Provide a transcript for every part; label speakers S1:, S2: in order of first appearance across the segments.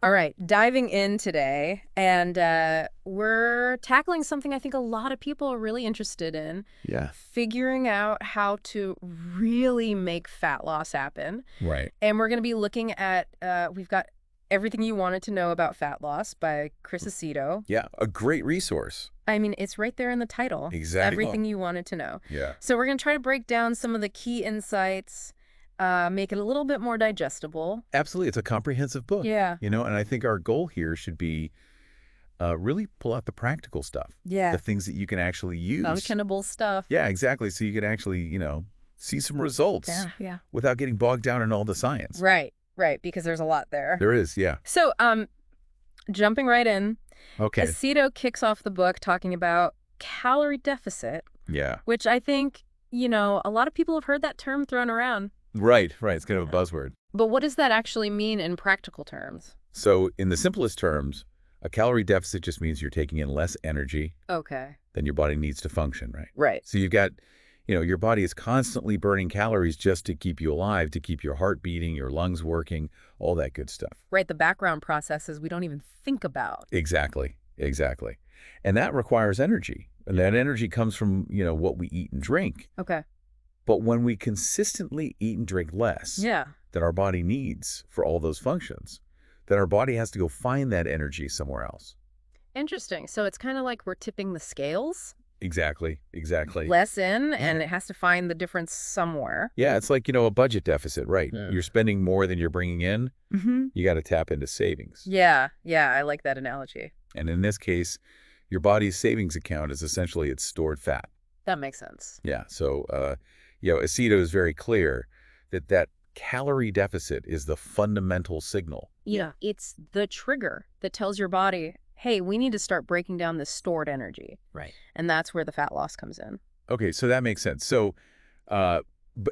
S1: All right, diving in today, and we're tackling something I think a lot of people are really interested in.
S2: Yeah.
S1: Figuring out how to really make fat loss happen.
S2: Right.
S1: And we're going to be looking at, we've got Everything You Wanted to Know About Fat Loss by Chris Aceto.
S2: Yeah. A great resource.
S1: I mean, it's right there in the title.
S2: Exactly.
S1: Everything You Wanted to Know.
S2: Yeah.
S1: So we're going to try to break down some of the key insights, make it a little bit more digestible.
S2: Absolutely. It's a comprehensive book.
S1: Yeah.
S2: And I think our goal here should be really pull out the practical stuff.
S1: Yeah.
S2: The things that you can actually use.
S1: Functionable stuff.
S2: Yeah, exactly. So you can actually, see some results
S1: Yeah.
S2: without getting bogged down in all the science.
S1: Right, because there's a lot there.
S2: There is, yeah.
S1: So, jumping right in,
S2: Okay.
S1: Aceto kicks off the book talking about calorie deficit,
S2: Yeah.
S1: which I think, a lot of people have heard that term thrown around.
S2: Right. It's kind of a buzzword.
S1: But what does that actually mean in practical terms?
S2: So in the simplest terms, a calorie deficit just means you're taking in less energy
S1: Okay.
S2: than your body needs to function, right?
S1: Right.
S2: So you've got, your body is constantly burning calories just to keep you alive, to keep your heart beating, your lungs working, all that good stuff.
S1: Right, the background processes we don't even think about.
S2: Exactly. And that requires energy. And that energy comes from, what we eat and drink.
S1: Okay.
S2: But when we consistently eat and drink less than our body needs for all those functions, then our body has to go find that energy somewhere else.
S1: Interesting. So it's kind of like we're tipping the scales.
S2: Exactly.
S1: Less in, and it has to find the difference somewhere.
S2: Yeah, it's like, a budget deficit, right?
S1: Yeah.
S2: You're spending more than you're bringing in.
S1: Mm-hmm.
S2: You got to tap into savings.
S1: Yeah, I like that analogy.
S2: And in this case, your body's savings account is essentially its stored fat.
S1: That makes sense.
S2: Yeah, so, Aceto is very clear that calorie deficit is the fundamental signal.
S1: Yeah, it's the trigger that tells your body, hey, we need to start breaking down this stored energy.
S2: Right.
S1: And that's where the fat loss comes in.
S2: Okay, so that makes sense. So, but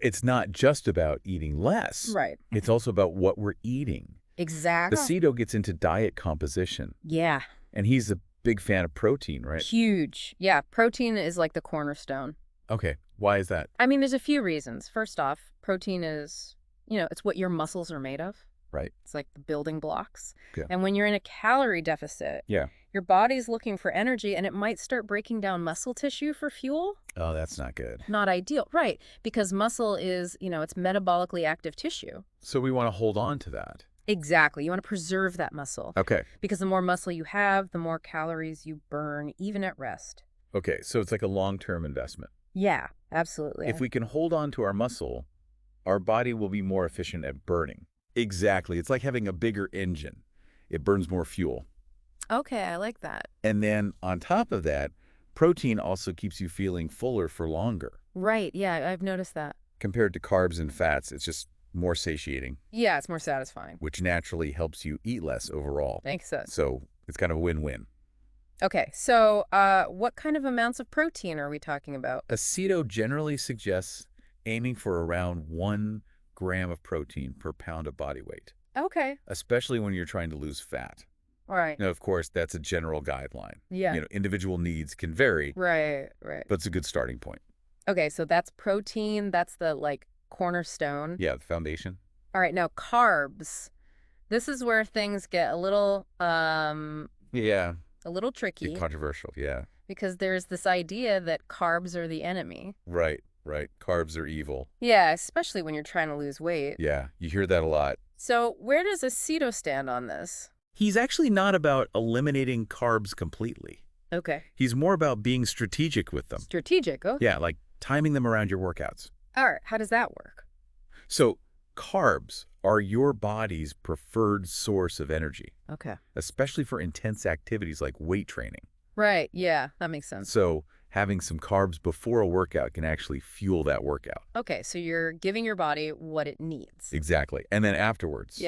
S2: it's not just about eating less.
S1: Right.
S2: It's also about what we're eating.
S1: Exactly.
S2: Aceto gets into diet composition.
S1: Yeah.
S2: And he's a big fan of protein, right?
S1: Huge. Yeah, protein is like the cornerstone.
S2: Okay, why is that?
S1: I mean, there's a few reasons. First off, protein is, it's what your muscles are made of.
S2: Right.
S1: It's like the building blocks.
S2: Yeah.
S1: And when you're in a calorie deficit, your body's looking for energy, and it might start breaking down muscle tissue for fuel.
S2: Oh, that's not good.
S1: Not ideal. Right. Because muscle is, it's metabolically active tissue.
S2: So we want to hold on to that.
S1: Exactly. You want to preserve that muscle.
S2: Okay.
S1: Because the more muscle you have, the more calories you burn, even at rest.
S2: Okay, so it's like a long-term investment.
S1: Yeah, absolutely.
S2: If we can hold on to our muscle, our body will be more efficient at burning. Exactly. It's like having a bigger engine. It burns more fuel.
S1: Okay, I like that.
S2: And then on top of that, protein also keeps you feeling fuller for longer.
S1: Right, yeah, I've noticed that.
S2: Compared to carbs and fats, it's just more satiating.
S1: Yeah, it's more satisfying.
S2: Which naturally helps you eat less overall.
S1: Makes sense.
S2: So it's kind of a win-win.
S1: Okay, so what kind of amounts of protein are we talking about?
S2: Aceto generally suggests aiming for around 1 gram of protein per pound of body weight.
S1: Okay.
S2: Especially when you're trying to lose fat.
S1: All right.
S2: Now, of course, that's a general guideline.
S1: Yeah.
S2: Individual needs can vary.
S1: Right.
S2: But it's a good starting point.
S1: Okay, so that's protein. That's the, cornerstone.
S2: Yeah, the foundation.
S1: All right, now carbs. This is where things get a little,
S2: Yeah.
S1: a little tricky.
S2: Controversial, yeah.
S1: Because there's this idea that carbs are the enemy.
S2: Right. Carbs are evil.
S1: Yeah, especially when you're trying to lose weight.
S2: Yeah, you hear that a lot.
S1: So where does Aceto stand on this?
S2: He's actually not about eliminating carbs completely.
S1: Okay.
S2: He's more about being strategic with them.
S1: Strategic, oh.
S2: Yeah, like timing them around your workouts.
S1: All right, how does that work?
S2: So carbs are your body's preferred source of energy.
S1: Okay.
S2: Especially for intense activities like weight training.
S1: Right, yeah, that makes sense.
S2: So having some carbs before a workout can actually fuel that workout.
S1: Okay, so you're giving your body what it needs.
S2: Exactly. And then afterwards,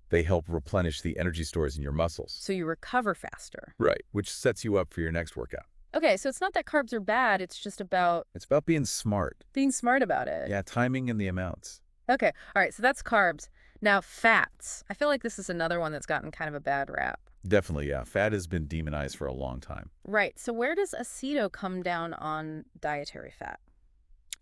S2: they help replenish the energy stores in your muscles.
S1: So you recover faster.
S2: Right, which sets you up for your next workout.
S1: Okay, so it's not that carbs are bad, it's just about...
S2: It's about being smart.
S1: Being smart about it.
S2: Yeah, timing and the amounts.
S1: Okay, all right, so that's carbs. Now, fats. I feel like this is another one that's gotten kind of a bad rap.
S2: Definitely, yeah. Fat has been demonized for a long time.
S1: Right. So where does Aceto come down on dietary fat?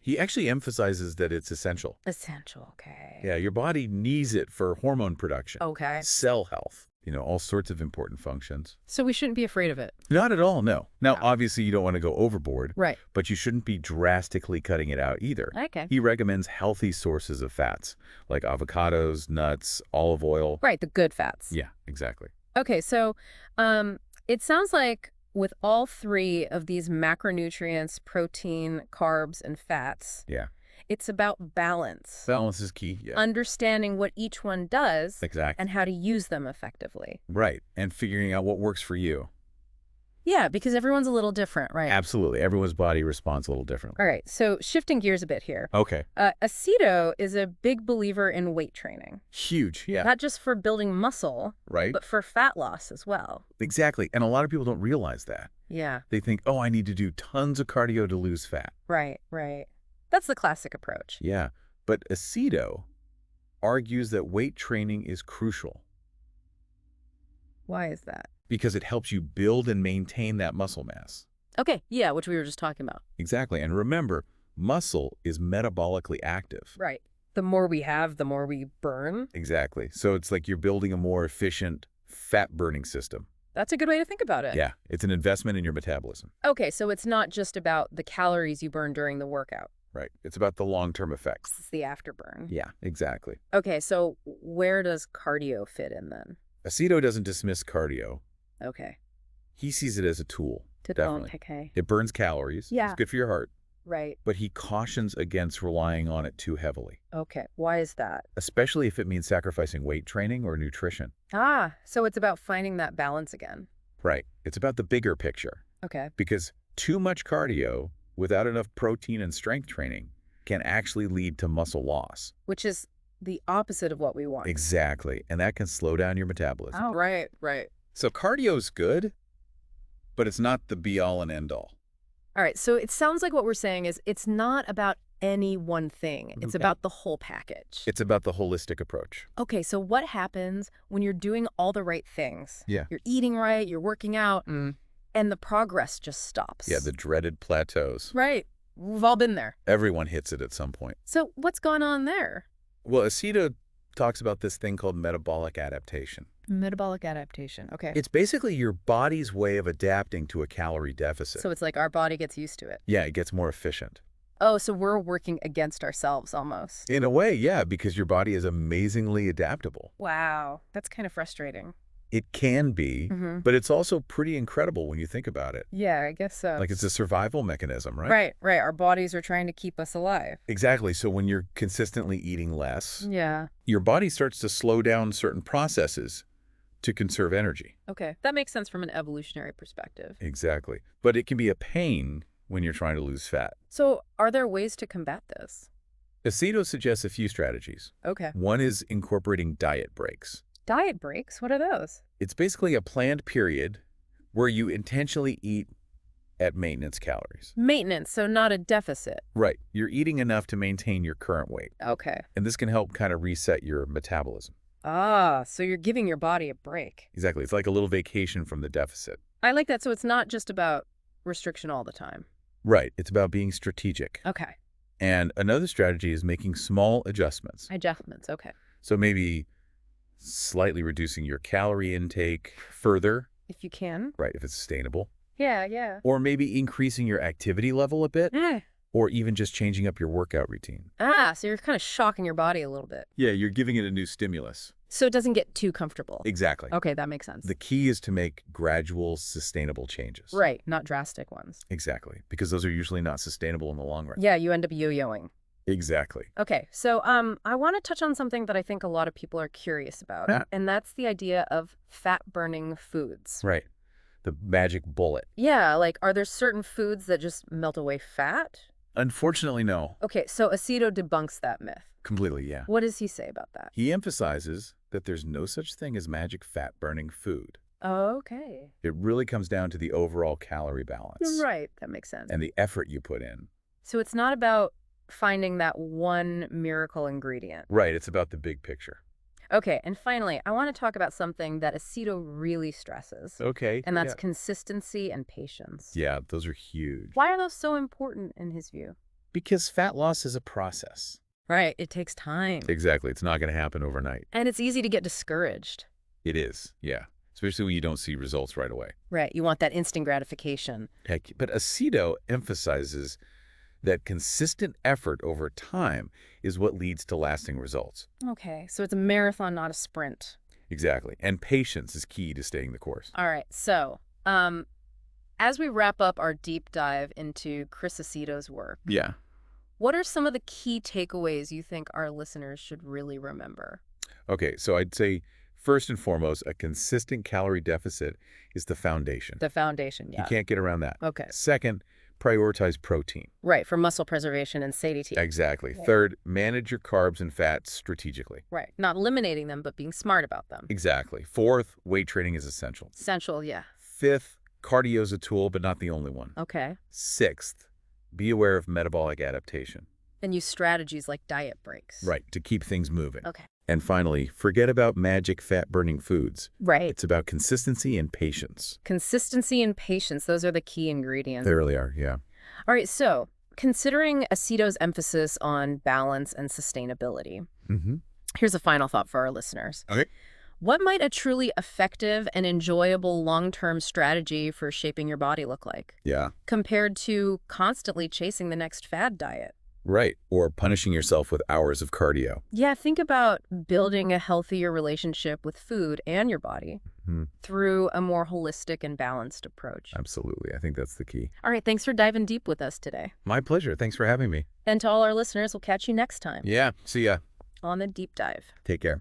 S2: He actually emphasizes that it's essential.
S1: Essential, okay.
S2: Yeah, your body needs it for hormone production.
S1: Okay.
S2: Cell health. all sorts of important functions.
S1: So we shouldn't be afraid of it.
S2: Not at all, no. Now, obviously, you don't want to go overboard.
S1: Right.
S2: But you shouldn't be drastically cutting it out either.
S1: Okay.
S2: He recommends healthy sources of fats, like avocados, nuts, olive oil.
S1: Right, the good fats.
S2: Yeah, exactly.
S1: Okay, so it sounds like with all three of these macronutrients, protein, carbs, and fats,
S2: Yeah.
S1: it's about balance.
S2: Balance is key, yeah.
S1: Understanding what each one does
S2: Exactly.
S1: and how to use them effectively.
S2: Right, and figuring out what works for you.
S1: Yeah, because everyone's a little different, right?
S2: Absolutely. Everyone's body responds a little differently.
S1: All right, so shifting gears a bit here.
S2: Okay.
S1: Aceto is a big believer in weight training.
S2: Huge, yeah.
S1: Not just for building muscle,
S2: Right?
S1: but for fat loss as well.
S2: Exactly, and a lot of people don't realize that.
S1: Yeah.
S2: They think, oh, I need to do tons of cardio to lose fat.
S1: Right, right. That's the classic approach.
S2: Yeah, but Aceto argues that weight training is crucial
S1: Why is that?
S2: because it helps you build and maintain that muscle mass.
S1: Okay, yeah, which we were just talking about.
S2: Exactly, and remember, muscle is metabolically active.
S1: Right. The more we have, the more we burn.
S2: Exactly, so it's like you're building a more efficient fat-burning system.
S1: That's a good way to think about it.
S2: Yeah, it's an investment in your metabolism.
S1: Okay, so it's not just about the calories you burn during the workout.
S2: Right, it's about the long-term effects.
S1: It's the afterburn.
S2: Yeah, exactly.
S1: Okay, so where does cardio fit in then?
S2: Aceto doesn't dismiss cardio.
S1: Okay.
S2: He sees it as a tool, definitely.
S1: Okay.
S2: It burns calories.
S1: Yeah.
S2: It's good for your heart.
S1: Right.
S2: But he cautions against relying on it too heavily,
S1: Okay. Why is that?
S2: especially if it means sacrificing weight training or nutrition.
S1: Ah, so it's about finding that balance again.
S2: Right. It's about the bigger picture,
S1: Okay.
S2: because too much cardio without enough protein and strength training can actually lead to muscle loss.
S1: Which is the opposite of what we want.
S2: Exactly. And that can slow down your metabolism.
S1: Oh, right, right.
S2: So cardio's good, but it's not the be-all and end-all.
S1: All right, so it sounds like what we're saying is it's not about any one thing. It's about the whole package.
S2: It's about the holistic approach.
S1: Okay, so what happens when you're doing all the right things?
S2: Yeah.
S1: You're eating right, you're working out, and the progress just stops.
S2: Yeah, the dreaded plateaus.
S1: Right. We've all been there.
S2: Everyone hits it at some point.
S1: So what's going on there?
S2: Well, Aceto talks about this thing called metabolic adaptation.
S1: Metabolic adaptation. Okay.
S2: It's basically your body's way of adapting to a calorie deficit.
S1: So it's like our body gets used to it.
S2: Yeah, it gets more efficient.
S1: Oh, so we're working against ourselves almost.
S2: In a way, yeah, because your body is amazingly adaptable.
S1: Wow. That's kind of frustrating.
S2: It can be, but it's also pretty incredible when you think about it.
S1: Yeah, I guess so.
S2: Like it's a survival mechanism, right?
S1: Right, right. Our bodies are trying to keep us alive.
S2: Exactly. So when you're consistently eating less,
S1: Yeah.
S2: your body starts to slow down certain processes to conserve energy.
S1: Okay. That makes sense from an evolutionary perspective.
S2: Exactly. But it can be a pain when you're trying to lose fat.
S1: So are there ways to combat this?
S2: Aceto suggests a few strategies.
S1: Okay.
S2: One is incorporating diet breaks.
S1: Diet breaks? What are those?
S2: It's basically a planned period where you intentionally eat at maintenance calories.
S1: Maintenance, so not a deficit.
S2: Right. You're eating enough to maintain your current weight.
S1: Okay.
S2: And this can help kind of reset your metabolism.
S1: Ah, so you're giving your body a break.
S2: Exactly. It's like a little vacation from the deficit.
S1: I like that. So it's not just about restriction all the time.
S2: Right. It's about being strategic.
S1: Okay.
S2: And another strategy is making small adjustments.
S1: Adjustments, okay.
S2: So maybe slightly reducing your calorie intake further.
S1: If you can.
S2: Right, if it's sustainable.
S1: Yeah, yeah.
S2: Or maybe increasing your activity level a bit.
S1: Eh.
S2: Or even just changing up your workout routine.
S1: Ah, so you're kind of shocking your body a little bit.
S2: Yeah, you're giving it a new stimulus.
S1: So it doesn't get too comfortable.
S2: Exactly.
S1: Okay, that makes sense.
S2: The key is to make gradual, sustainable changes.
S1: Right, not drastic ones.
S2: Exactly, because those are usually not sustainable in the long run.
S1: Yeah, you end up yo-yoing.
S2: Exactly.
S1: Okay, so I want to touch on something that I think a lot of people are curious about, and that's the idea of fat-burning foods.
S2: Right. The magic bullet.
S1: Yeah, like are there certain foods that just melt away fat?
S2: Unfortunately, no.
S1: Okay, so Aceto debunks that myth.
S2: Completely, yeah.
S1: What does he say about that?
S2: He emphasizes that there's no such thing as magic fat-burning food.
S1: Okay.
S2: It really comes down to the overall calorie balance.
S1: Right, that makes sense.
S2: And the effort you put in.
S1: So it's not about finding that one miracle ingredient.
S2: Right, it's about the big picture.
S1: Okay, and finally, I want to talk about something that Aceto really stresses.
S2: Okay.
S1: And that's consistency and patience.
S2: Yeah, those are huge.
S1: Why are those so important in his view?
S2: Because fat loss is a process.
S1: Right, it takes time.
S2: Exactly, it's not going to happen overnight.
S1: And it's easy to get discouraged.
S2: It is, yeah. Especially when you don't see results right away.
S1: Right. You want that instant gratification.
S2: Heck, but Aceto emphasizes that consistent effort over time is what leads to lasting results.
S1: Okay. So it's a marathon, not a sprint.
S2: Exactly. And patience is key to staying the course.
S1: All right. So, as we wrap up our deep dive into Chris Aceto's work,
S2: Yeah.
S1: what are some of the key takeaways you think our listeners should really remember?
S2: Okay, so I'd say first and foremost, a consistent calorie deficit is the foundation.
S1: The foundation, yeah.
S2: You can't get around that.
S1: Okay.
S2: Second, prioritize protein.
S1: Right, for muscle preservation and satiety.
S2: Exactly.
S1: Right.
S2: Third, manage your carbs and fats strategically.
S1: Right, not eliminating them, but being smart about them.
S2: Exactly. Fourth, weight training is essential.
S1: Essential, yeah.
S2: Fifth, cardio is a tool, but not the only one.
S1: Okay.
S2: Sixth, be aware of metabolic adaptation.
S1: And use strategies like diet breaks.
S2: Right, to keep things moving.
S1: Okay.
S2: And finally, forget about magic fat-burning foods.
S1: Right.
S2: It's about consistency and patience.
S1: Consistency and patience, those are the key ingredients.
S2: They really are, yeah.
S1: All right, so considering Aceto's emphasis on balance and sustainability, here's a final thought for our listeners.
S2: Okay.
S1: What might a truly effective and enjoyable long-term strategy for shaping your body look like?
S2: Yeah.
S1: Compared to constantly chasing the next fad diet?
S2: Right. Or punishing yourself with hours of cardio.
S1: Yeah, think about building a healthier relationship with food and your body through a more holistic and balanced approach.
S2: Absolutely. I think that's the key.
S1: All right, thanks for diving deep with us today.
S2: My pleasure. Thanks for having me.
S1: And to all our listeners, we'll catch you next time
S2: Yeah. See ya.
S1: on The Deep Dive.
S2: Take care.